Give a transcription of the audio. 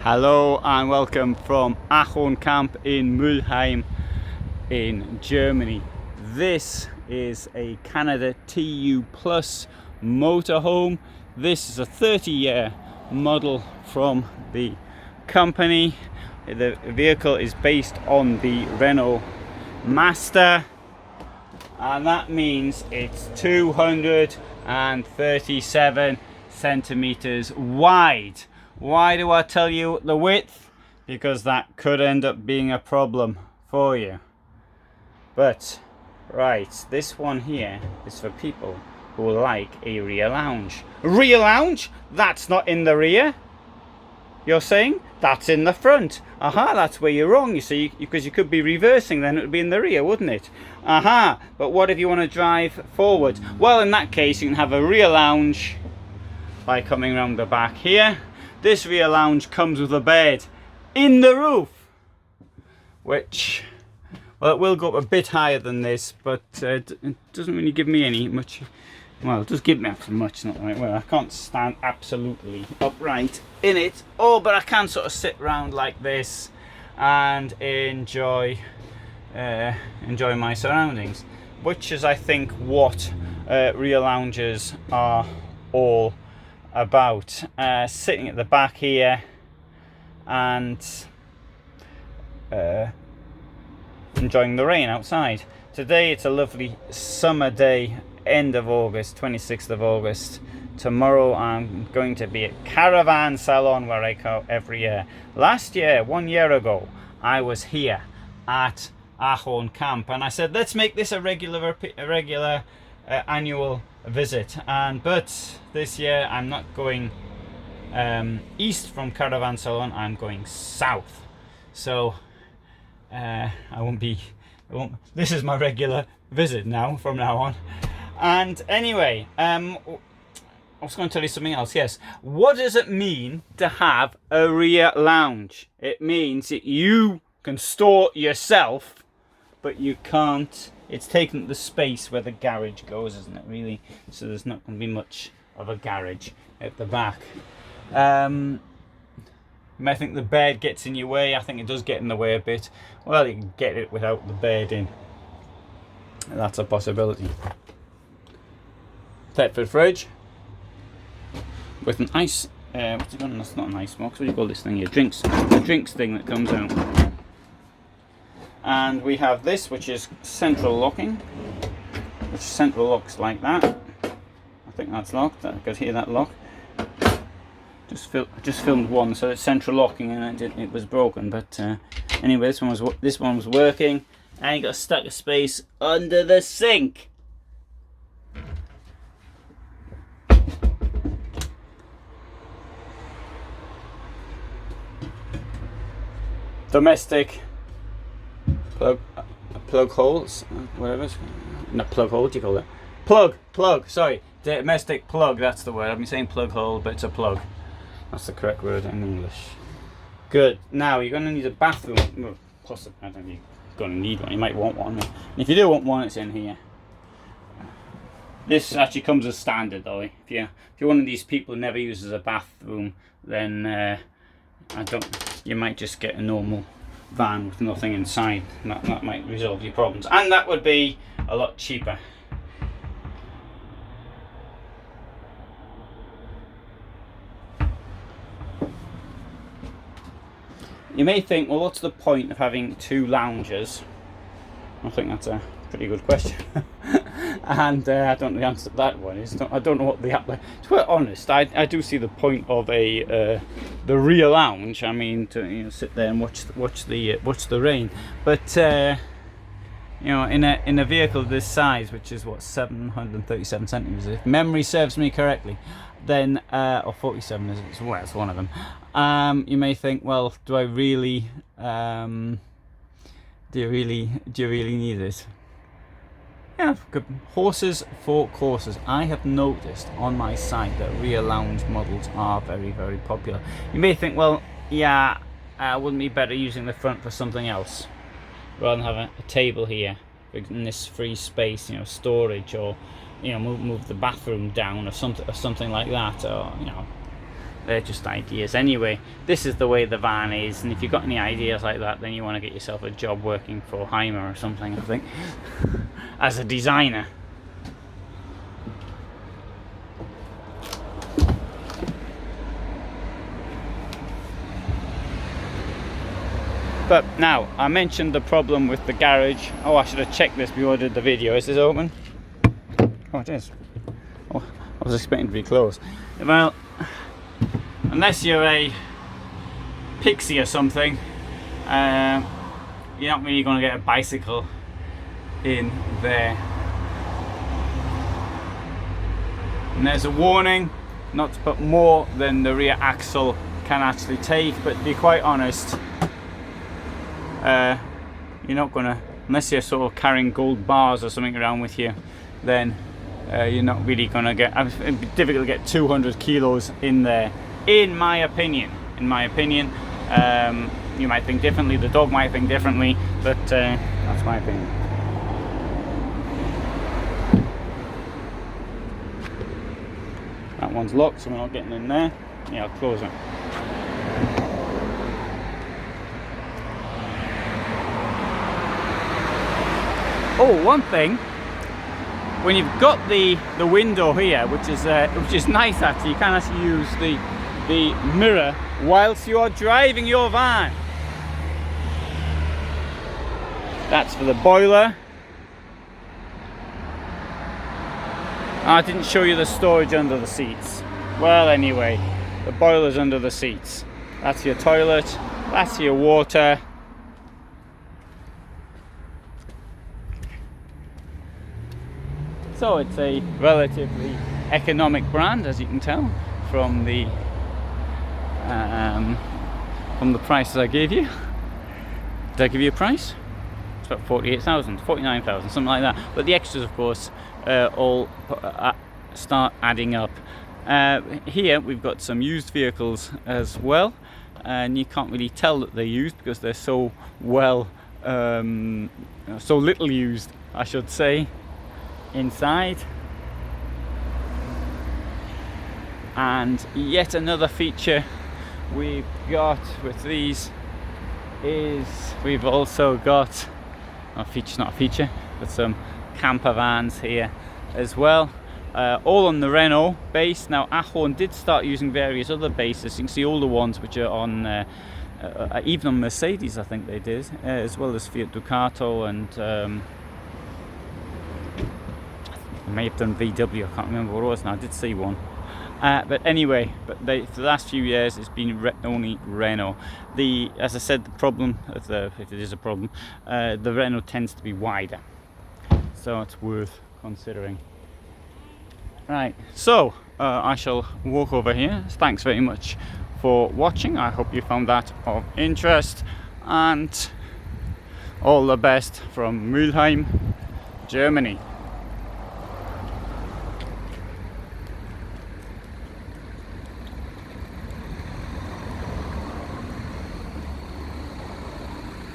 Hello and welcome from Ahorn Camp in Mülheim in Germany. This is a Canada TU Plus motorhome. This is a 30-year model from the company. The vehicle is based on the Renault Master, and that means it's 237 centimeters wide. Why do I tell you the width? Because that could end up being a problem for you. But right, this one here is for people who like a rear lounge. Rear lounge? That's not in the rear. You're saying that's in the front. Aha, that's where you're wrong, you see, because you could be reversing, then it would be in the rear, wouldn't it? Aha, but what if you want to drive forward? Well, in that case, you can have a rear lounge by coming around the back here. This rear lounge comes with a bed in the roof, which, well, it will go up a bit higher than this, but it doesn't really give me any much. Well, it does give me actually much, not right. Well, I can't stand absolutely upright in it. Oh, but I can sort of sit around like this and enjoy my surroundings, which is, I think, what rear lounges are all about. Sitting at the back here and enjoying the rain outside. Today it's a lovely summer day, end of August, 26th of August. Tomorrow I'm going to be at Caravan Salon, where I go every year. Last year, 1 year ago, I was here at Ahorn Camp, and I said, let's make this a regular annual visit. But this year I'm not going east from Caravan Salon, I'm going south. So I won't. This is my regular visit now, from now on. And anyway, I was going to tell you something else. Yes, what does it mean to have a rear lounge? It means that you can store yourself, but you can't. It's taken the space where the garage goes, isn't it, really? So there's not going to be much of a garage at the back. You may think the bed gets in your way. I think it does get in the way a bit. Well, you can get it without the bed in. That's a possibility. Thetford fridge with an ice. What's it called? That's not an ice box. What do you call this thing here? Drinks. The drinks thing that comes out. And we have this, which is central locking, which central locks like that. I think that's locked. I could hear that lock. Just filmed one, so it's central locking, and it was broken. But anyway, this one was working, and you got a stack of space under the sink. Domestic plug holes, whatever. Not plug hole, what do you call it? Plug, sorry. Domestic plug, that's the word. I've been saying plug hole, but it's a plug. That's the correct word in English. Good. Now, you're going to need a bathroom. Well, possibly, I don't know if you're going to need one. You might want one. And if you do want one, it's in here. This actually comes as standard, though. If you're one of these people who never uses a bathroom, then you might just get a normal van with nothing inside. That might resolve your problems, and that would be a lot cheaper. You may think, well, what's the point of having two lounges? I think that's a pretty good question. And I don't know the answer to that one. I don't know what the to be honest, I do see the point of the rear lounge. I mean, to sit there and watch the rain. But in a vehicle this size, which is what, 737 centimeters, if memory serves me correctly, then or 47 is it? Well, it's one of them. You may think, well, do you really need this? Yeah, good. Horses for courses. I have noticed on my site that rear lounge models are very, very popular. You may think, well, yeah, wouldn't it be better using the front for something else rather than having a table here in this free space, storage, or move the bathroom down or something like that, or they're just ideas anyway. This is the way the van is, and if you've got any ideas like that, then you want to get yourself a job working for Hymer or something, I think, as a designer. But now, I mentioned the problem with the garage. Oh, I should have checked this before I did the video. Is this open? Oh, it is. Oh, I was expecting to be closed. Well, unless you're a pixie or something, you're not really going to get a bicycle in there. And there's a warning not to put more than the rear axle can actually take, but to be quite honest, you're not gonna, unless you're sort of carrying gold bars or something around with you, then you're not really gonna get, it'd be difficult to get 200 kilos in there, in my opinion. You might think differently, the dog might think differently, but that's my opinion. That one's locked, so we're not getting in there. Yeah, I'll close it. Oh, one thing, when you've got the window here, which is nice actually, you can actually use the mirror whilst you are driving your van. That's for the boiler. I didn't show you the storage under the seats. Well, anyway, the boiler's under the seats. That's your toilet, that's your water. So it's a relatively economic brand, as you can tell from the prices I gave you. Did I give you a price? It's about 48,000, 49,000, something like that. But the extras, of course, all start adding up. Here we've got some used vehicles as well, and you can't really tell that they're used because they're so well, so little used, I should say, inside. And yet another feature we've got with these is we've also got not a feature, but some camper vans here as well, all on the Renault base. Now Ahorn did start using various other bases. You can see all the ones which are on even on Mercedes, I think they did, as well as Fiat Ducato, and I may have done VW, I can't remember what it was now, I did see one. But anyway, for the last few years it's been only Renault. As I said, the problem, if it is a problem, the Renault tends to be wider, so it's worth considering. Right, so I shall walk over here. Thanks very much for watching. I hope you found that of interest, and all the best from Mülheim, Germany.